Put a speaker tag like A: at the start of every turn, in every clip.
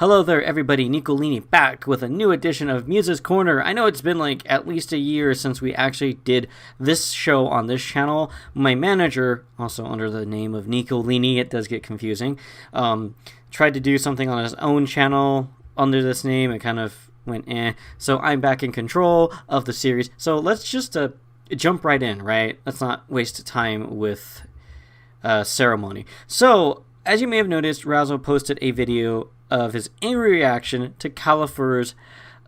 A: Hello there, everybody. Nicolini back with a new edition of Muse's Corner. I know it's been like at least a year since we actually did this show on this channel. My manager, also under the name of Nicolini, it does get confusing, tried to do something on his own channel under this name. It kind of went eh. So I'm back in control of the series. So let's just jump right in, right? Let's not waste time with ceremony. So, as you may have noticed, Razo posted a video of his angry reaction to Califur's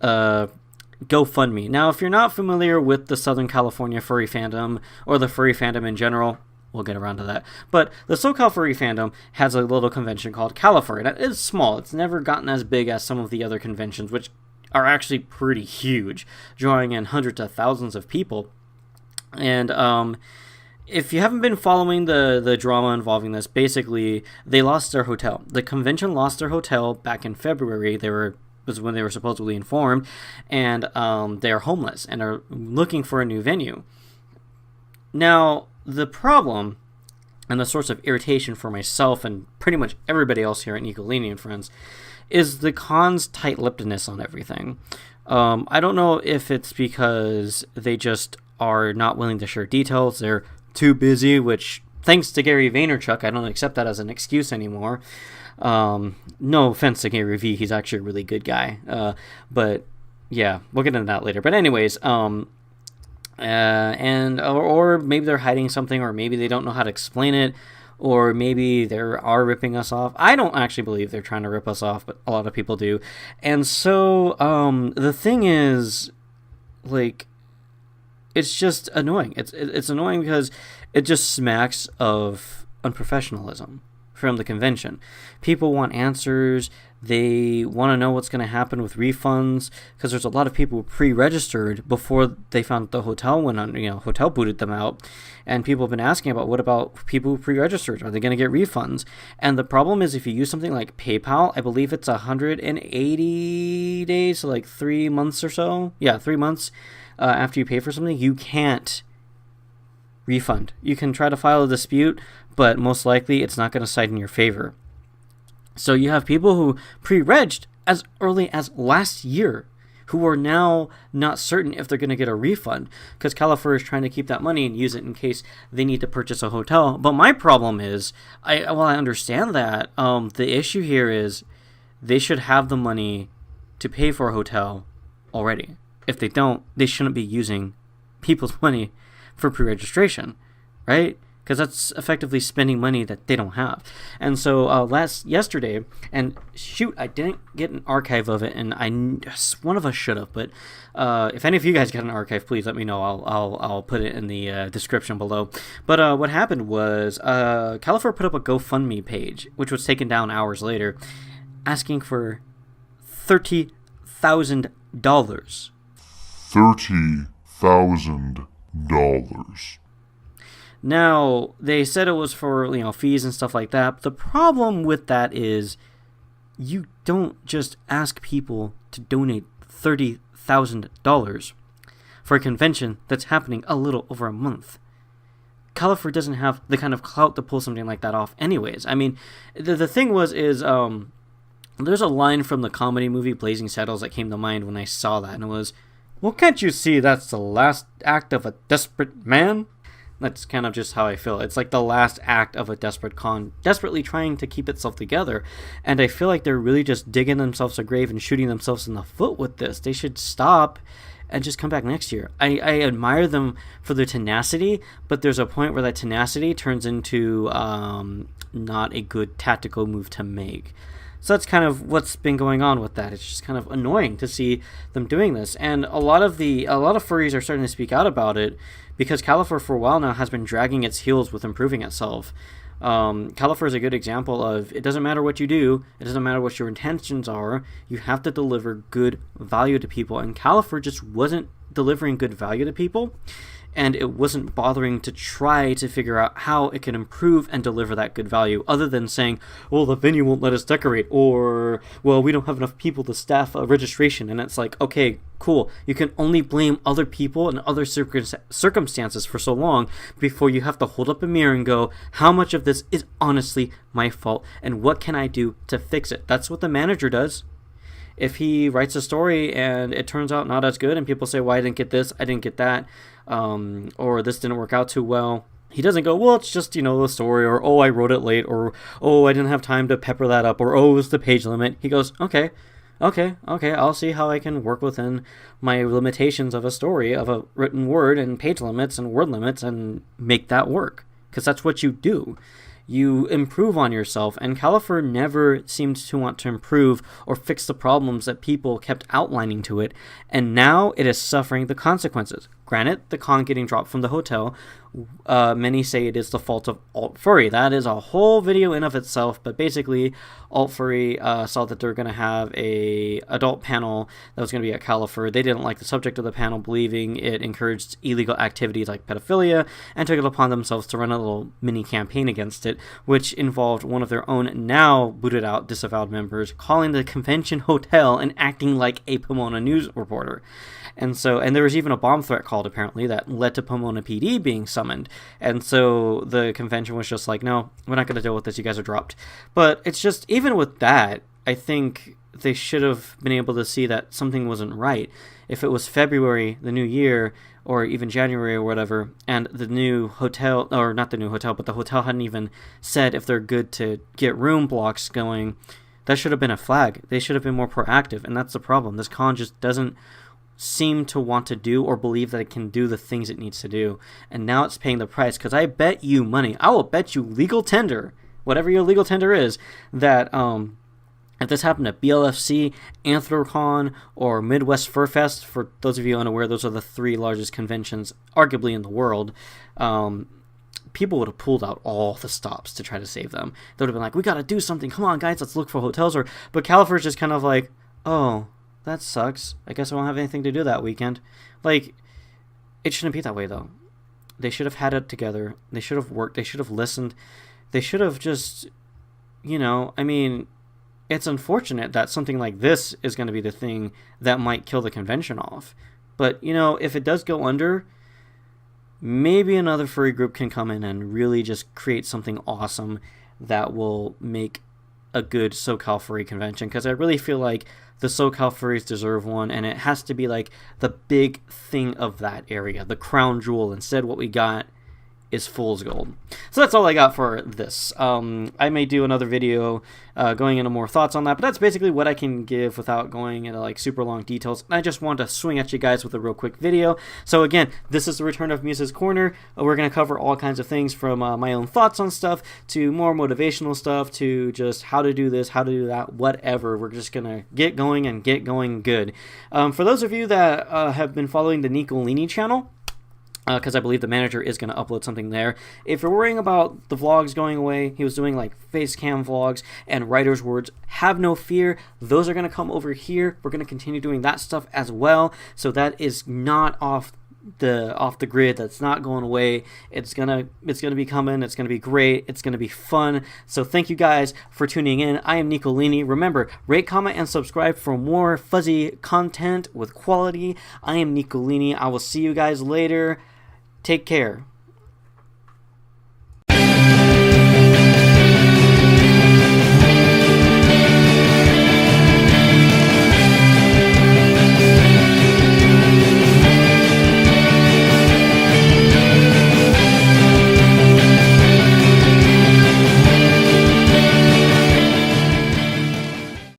A: GoFundMe. Now, if you're not familiar with the Southern California furry fandom, or the furry fandom in general, we'll get around to that, but the SoCal furry fandom has a little convention called Califur, and it is small. It's never gotten as big as some of the other conventions, which are actually pretty huge, drawing in hundreds of thousands of people. And if you haven't been following the drama involving this, basically, they lost their hotel. The convention lost their hotel back in February. Was when they were supposedly informed, and they're homeless and are looking for a new venue. Now, the problem, and the source of irritation for myself and pretty much everybody else here at Nicolini and Friends, is the con's tight-lippedness on everything. I don't know if it's because they just are not willing to share details. They're too busy, which, thanks to Gary Vaynerchuk, I don't accept that as an excuse anymore. No offense to Gary V, he's actually a really good guy. But yeah, we'll get into that later. But anyways, or maybe they're hiding something, or maybe they don't know how to explain it, or maybe they are ripping us off. I don't actually believe they're trying to rip us off, but a lot of people do. And so the thing is, like, it's just annoying. It's annoying because it just smacks of unprofessionalism from the convention. People want answers. They want to know what's going to happen with refunds, because there's a lot of people who pre-registered before they found the hotel went on. Hotel booted them out, and people have been asking about, what about people who pre-registered? Are they going to get refunds? And the problem is, if you use something like PayPal, I believe it's 180 days, so like 3 months or so. Yeah, 3 months. After you pay for something, you can't refund. You can try to file a dispute, but most likely it's not going to side in your favor. So you have people who pre-regged as early as last year who are now not certain if they're going to get a refund, because Califur is trying to keep that money and use it in case they need to purchase a hotel. But my problem is, I understand that. The issue here is they should have the money to pay for a hotel already. If they don't, they shouldn't be using people's money for pre-registration, right? Because that's effectively spending money that they don't have. And so yesterday, and shoot, I didn't get an archive of it, and one of us should have. But if any of you guys got an archive, please let me know. I'll put it in the description below. But what happened was Califur put up a GoFundMe page, which was taken down hours later, asking for $30,000.
B: $30,000.
A: Now, they said it was for, fees and stuff like that. But the problem with that is you don't just ask people to donate $30,000 for a convention that's happening a little over a month. Califur doesn't have the kind of clout to pull something like that off anyways. I mean, the thing is there's a line from the comedy movie Blazing Saddles that came to mind when I saw that, and it was, well, can't you see that's the last act of a desperate man? That's kind of just how I feel. It's like the last act of a desperate con, desperately trying to keep itself together. And I feel like they're really just digging themselves a grave and shooting themselves in the foot with this. They should stop and just come back next year. I admire them for their tenacity, but there's a point where that tenacity turns into not a good tactical move to make. So that's kind of what's been going on with that. It's just kind of annoying to see them doing this. And a lot of furries are starting to speak out about it, because Califur for a while now has been dragging its heels with improving itself. Califur is a good example of, it doesn't matter what you do, it doesn't matter what your intentions are, you have to deliver good value to people. And Califur just wasn't delivering good value to people. and it wasn't bothering to try to figure out how it can improve and deliver that good value, other than saying, well, the venue won't let us decorate, or, well, we don't have enough people to staff a registration. And it's like, okay, cool. You can only blame other people and other circumstances for so long before you have to hold up a mirror and go, how much of this is honestly my fault, and what can I do to fix it? That's what the manager does. If he writes a story and it turns out not as good and people say, well, I didn't get this, I didn't get that, or this didn't work out too well, he doesn't go, well, it's just, the story, or, oh, I wrote it late, or, oh, I didn't have time to pepper that up, or, oh, it was the page limit. He goes, okay, I'll see how I can work within my limitations of a story, of a written word, and page limits and word limits, and make that work. Because that's what you do. You improve on yourself, and Califur never seemed to want to improve or fix the problems that people kept outlining to it, and now it is suffering the consequences. Granted, the con getting dropped from the hotel, many say it is the fault of Alt Furry. That is a whole video in of itself, but basically, Alt Furry saw that they're going to have a adult panel that was going to be at Califur. They didn't like the subject of the panel, believing it encouraged illegal activities like pedophilia, and took it upon themselves to run a little mini campaign against it, which involved one of their own now booted out disavowed members calling the convention hotel and acting like a Pomona news reporter. And there was even a bomb threat called, apparently, that led to Pomona PD being summoned. And so the convention was just like, no, we're not going to deal with this. You guys are dropped. But it's just, even with that, I think they should have been able to see that something wasn't right. If it was February, the new year, or even January or whatever, and the new hotel, or not the new hotel, but the hotel hadn't even said if they're good to get room blocks going, that should have been a flag. They should have been more proactive. And that's the problem. This con just doesn't seem to want to do or believe that it can do the things it needs to do, and now it's paying the price. Because I bet you money, I will bet you legal tender, whatever your legal tender is, that if this happened at BLFC, Anthrocon, or Midwest Fur Fest, for those of you unaware, those are the 3 largest conventions arguably in the world, people would have pulled out all the stops to try to save them. They would have been like, we gotta do something, come on guys, let's look for hotels. But Califur's just kind of like, oh, that sucks. I guess I won't have anything to do that weekend. Like, it shouldn't be that way, though. They should have had it together. They should have worked. They should have listened. They should have just, I mean, it's unfortunate that something like this is going to be the thing that might kill the convention off. But, if it does go under, maybe another furry group can come in and really just create something awesome that will make a good SoCal furry convention. Because I really feel like the SoCal furries deserve one, and it has to be like the big thing of that area, the crown jewel. Instead, what we got is fool's gold. So that's all I got for this. I may do another video going into more thoughts on that, but that's basically what I can give without going into like super long details. I just want to swing at you guys with a real quick video. So again, this is the return of Muse's Corner. We're going to cover all kinds of things, from my own thoughts on stuff to more motivational stuff to just how to do this, how to do that, whatever. We're just going to get going and get going good. For those of you that have been following the Nicolini channel, because I believe the manager is going to upload something there. If you're worrying about the vlogs going away, he was doing like face cam vlogs and writer's words, have no fear. Those are going to come over here. We're going to continue doing that stuff as well. So that is not off the grid. That's not going away. It's gonna be coming. It's gonna be great. It's gonna be fun. So thank you guys for tuning in. I am Nicolini. Remember, rate, comment, and subscribe for more fuzzy content with quality. I am Nicolini. I will see you guys later. Take care.